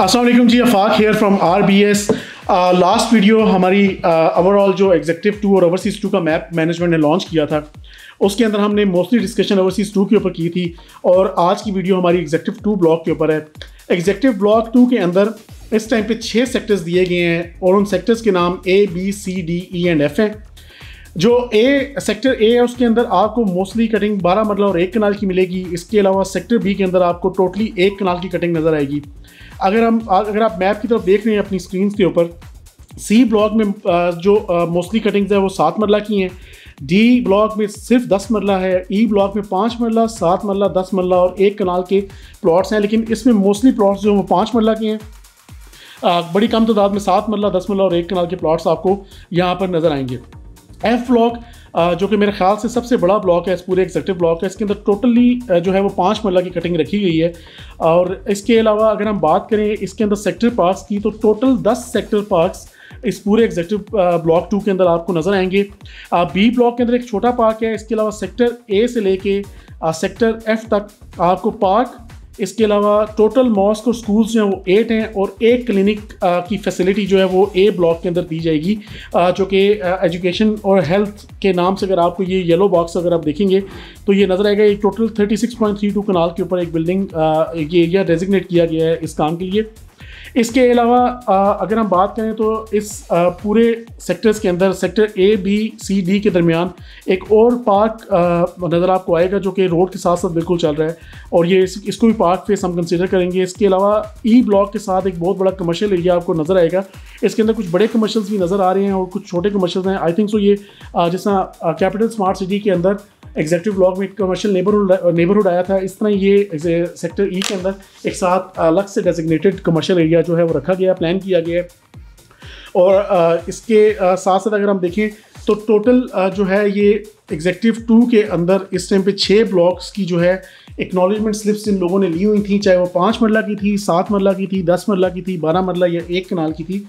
अस्सलाम वालेकुम जी, Afaq here from RBS। Last video हमारी ओवरऑल जो एग्जेक्टिव 2 और ओवरसीज़ 2 का मैप मैनेजमेंट ने लॉन्च किया था, उसके अंदर हमने मोस्टली डिस्कशन ओवरसीज़ 2 के ऊपर की थी और आज की वीडियो हमारी एग्जेक्टिव 2 ब्लॉक के ऊपर है। एग्जेक्टिव ब्लॉक 2 के अंदर इस टाइम पे 6 सेक्टर्स दिए गए हैं और उन सेक्टर्स के नाम A, B, C, D, E and F हैं। जो सेक्टर A है उसके अंदर आपको मोस्टली कटिंग 12 मरला और 1 कनाल की मिलेगी। इसके अलावा सेक्टर B के अंदर आपको टोटली 1 कनाल की कटिंग नज़र आएगी। अगर आप मैप की तरफ देख रहे हैं अपनी स्क्रीन के ऊपर, C ब्लॉक में जो मोस्टली कटिंग्स है वो 7 मरला की हैं। D ब्लॉक में सिर्फ 10 मरला है। E ब्लॉक में 5 मरला, 7 मरला, 10 मरला और 1 कनाल के प्लॉट्स हैं, लेकिन इसमें मोस्टली प्लॉट्स जो वो 5 मरला के हैं। बड़ी कम तादाद में 7 मरला, 10 मरला और 1 कनाल के प्लॉट्स आपको यहाँ पर नज़र आएंगे। F ब्लॉक जो कि मेरे ख्याल से सबसे बड़ा ब्लॉक है इस पूरे एग्जेक्टिव ब्लॉक का, इसके अंदर टोटली जो है वो 5 मरला की कटिंग रखी गई है। और इसके अलावा अगर हम बात करें इसके अंदर सेक्टर पार्क्स की, तो टोटल 10 सेक्टर पार्क्स इस पूरे एग्जेक्टिव ब्लॉक 2 के अंदर आपको नज़र आएंगे। B ब्लॉक के अंदर एक छोटा पार्क है। इसके अलावा सेक्टर A से लेके सेक्टर F तक आपको पार्क, इसके अलावा टोटल मॉस्क और स्कूल्स जो हैं वो 8 हैं और एक क्लिनिक की फैसिलिटी जो है वो A ब्लॉक के अंदर दी जाएगी, जो कि एजुकेशन और हेल्थ के नाम से, अगर आपको ये येलो बॉक्स अगर आप देखेंगे तो ये नज़र आएगा। एक टोटल 36.32 कनाल के ऊपर एक बिल्डिंग ये एरिया डेजिग्नेट किया गया है इस काम के लिए। इसके अलावा अगर हम बात करें तो इस पूरे सेक्टर्स के अंदर sector A, B, C, D के दरमियान एक और पार्क नज़र आपको आएगा जो कि रोड के साथ साथ बिल्कुल चल रहा है और ये इसको भी पार्क फेस हम कंसीडर करेंगे। इसके अलावा E ब्लॉक के साथ एक बहुत बड़ा कमर्शियल एरिया आपको नज़र आएगा। इसके अंदर कुछ बड़े कमर्शियल्स भी नज़र आ रहे हैं और कुछ छोटे कमर्शियल्स हैं। आई थिंक सो ये जिस तरह कैपिटल स्मार्ट सिटी के अंदर एग्जेक्टिव ब्लॉक में कमर्शियल नेबरहुड आया था, इस तरह ये सेक्टर E के अंदर एक साथ अलग से डेजिग्नेटेड कमर्शियल एरिया जो है वो रखा गया, प्लान किया गया है। और इसके साथ साथ अगर हम देखें तो टोटल जो है ये एग्जेक्टिव 2 के अंदर इस टाइम पे 6 ब्लॉक्स की जो है एक्नॉलेजमेंट स्लिप्स इन लोगों ने ली हुई थी, चाहे वो 5 मरला की थी, 7 मरला की थी, 10 मरला की थी, 12 मरला या 1 कनाल की थी।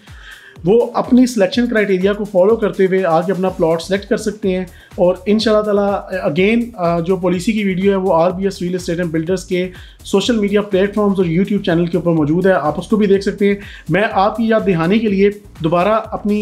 वो अपनी सिलेक्शन क्राइटेरिया को फॉलो करते हुए आगे अपना प्लॉट सेलेक्ट कर सकते हैं। और इंशाल्लाह ताला अगेन जो पॉलिसी की वीडियो है वो RBS real estate and builders के सोशल मीडिया प्लेटफॉर्म्स और यूट्यूब चैनल के ऊपर मौजूद है, आप उसको भी देख सकते हैं। मैं आपकी याद दिहाने के लिए दोबारा अपनी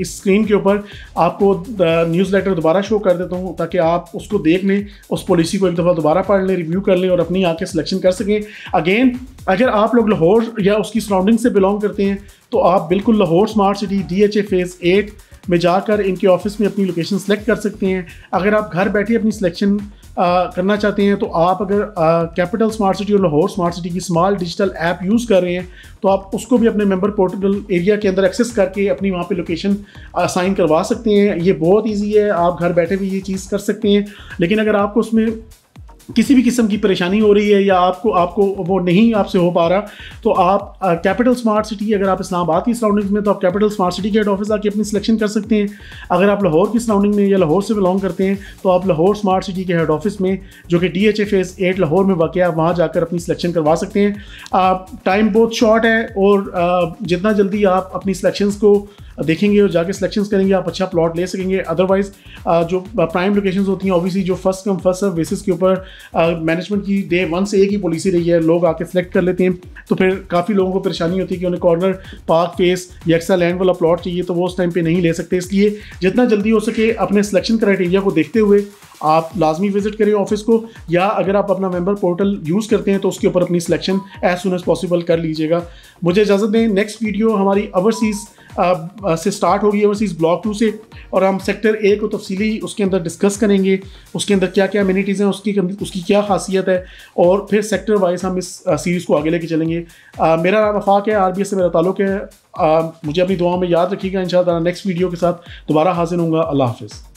इस स्क्रीन के ऊपर आपको न्यूज़लेटर दोबारा शो कर देता हूँ ताकि आप उसको देख लें, उस पॉलिसी को एक दफ़ा दोबारा पढ़ लें, रिव्यू कर लें और अपनी आके सिलेक्शन कर सकें। अगेन अगर आप लोग लाहौर या उसकी सराउंडिंग से बिलोंग करते हैं तो आप बिल्कुल Lahore smart city DHA phase 8 में जाकर इनके ऑफिस में अपनी लोकेशन सेलेक्ट कर सकते हैं। अगर आप घर बैठे अपनी सिलेक्शन करना चाहते हैं तो आप अगर कैपिटल स्मार्ट सिटी और लाहौर स्मार्ट सिटी की स्मॉल डिजिटल ऐप यूज़ कर रहे हैं तो आप उसको भी अपने मेंबर पोर्टल एरिया के अंदर एक्सेस करके अपनी वहाँ पे लोकेशन असाइन करवा सकते हैं। ये बहुत इजी है, आप घर बैठे भी ये चीज़ कर सकते हैं। लेकिन अगर आपको उसमें किसी भी किस्म की परेशानी हो रही है या आपको वो नहीं आपसे हो पा रहा तो आप कैपिटल स्मार्ट सिटी, अगर आप इस्लामाबाद की सराउंडिंग्स में तो आप कैपिटल स्मार्ट सिटी के हेड ऑफिस आके अपनी सिलेक्शन कर सकते हैं। अगर आप लाहौर की सराउंडिंग में या लाहौर से बिलोंग करते हैं तो आप लाहौर स्मार्ट सिटी के हेड ऑफिस में जो कि DHA फेज़ 8 लाहौर में वाक़ है, आप वहाँ जाकर अपनी सिलेक्शन करवा सकते हैं। टाइम बहुत शॉर्ट है और जितना जल्दी आप अपनी सिलेक्शंस को देखेंगे और जाके सिलेक्शंस करेंगे आप अच्छा प्लॉट ले सकेंगे। अदरवाइज़ जो प्राइम लोकेशंस होती हैं ऑब्वियसली जो first come first serve basis के ऊपर मैनेजमेंट की डे 1 से एक ही पॉलिसी रही है, लोग आके सिलेक्ट कर लेते हैं तो फिर काफ़ी लोगों को परेशानी होती है कि उन्हें कॉर्नर पार्क फेस या एक्स्ट्रा लैंड वाला प्लॉट चाहिए तो वो उस टाइम पे नहीं ले सकते। इसलिए जितना जल्दी हो सके अपने सिलेक्शन क्राइटेरिया को देखते हुए आप लाजमी विजिट करें ऑफिस को, या अगर आप अपना मेंबर पोर्टल यूज़ करते हैं तो उसके ऊपर अपनी selection as soon as possible कर लीजिएगा। मुझे इजाज़त दें, नेक्स्ट वीडियो हमारी ओवरसीज़ से स्टार्ट होगी, ओवरसीज़ ब्लॉक 2 से, और हम सेक्टर A को तफसीली उसके अंदर डिस्कस करेंगे, उसके अंदर क्या क्या एमिनिटीज़ हैं, उसकी क्या खासियत है, और फिर सेक्टर वाइज हम इस सीरीज़ को आगे लेके चलेंगे। मेरा नाम अफाक है, RBS से मेरा ताल्लुक़ है। मुझे अपनी दुआओं में याद रखिएगा। इंशाअल्लाह नेक्स्ट वीडियो के साथ दोबारा हाजिर होऊंगा। अल्लाह हाफ़िज़।